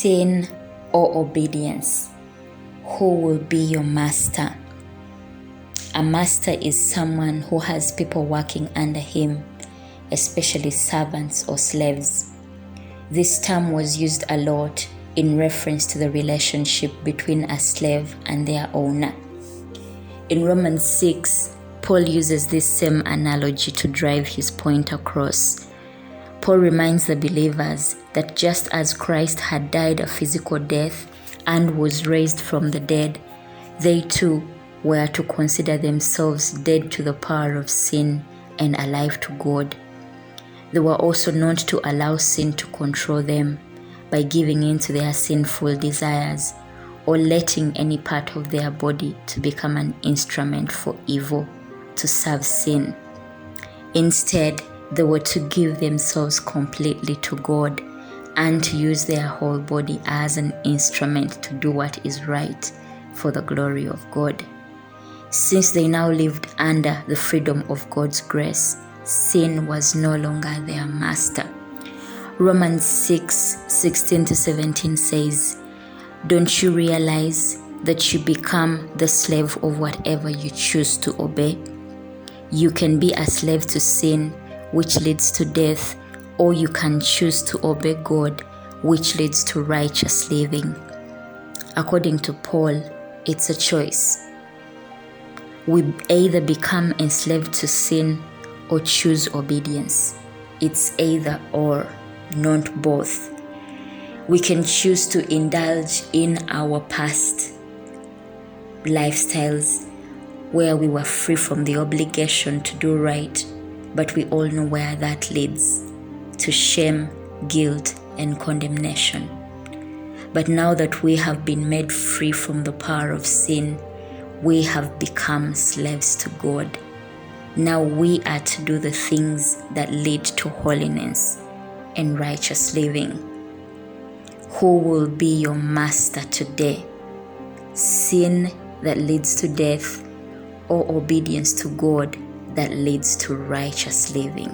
Sin or obedience? Who will be your master? A master is someone who has people working under him, especially servants or slaves. This term was used a lot in reference to the relationship between a slave and their owner. In Romans 6, Paul uses this same analogy to drive his point across. Paul reminds the believers that just as Christ had died a physical death and was raised from the dead, they too were to consider themselves dead to the power of sin and alive to God. They were also not to allow sin to control them by giving in to their sinful desires or letting any part of their body to become an instrument for evil to serve sin. Instead, they were to give themselves completely to God and to use their whole body as an instrument to do what is right for the glory of God. Since they now lived under the freedom of God's grace, sin was no longer their master. Romans 6:16-17 says, "Don't you realize that you become the slave of whatever you choose to obey? You can be a slave to sin, which leads to death, or you can choose to obey God, which leads to righteous living." According to Paul, it's a choice. We either become enslaved to sin or choose obedience. It's either or, not both. We can choose to indulge in our past lifestyles where we were free from the obligation to do right, but we all know where that leads, to shame, guilt, and condemnation. But now that we have been made free from the power of sin, we have become slaves to God. Now we are to do the things that lead to holiness and righteous living. Who will be your master today? Sin that leads to death, or obedience to God that leads to righteous living?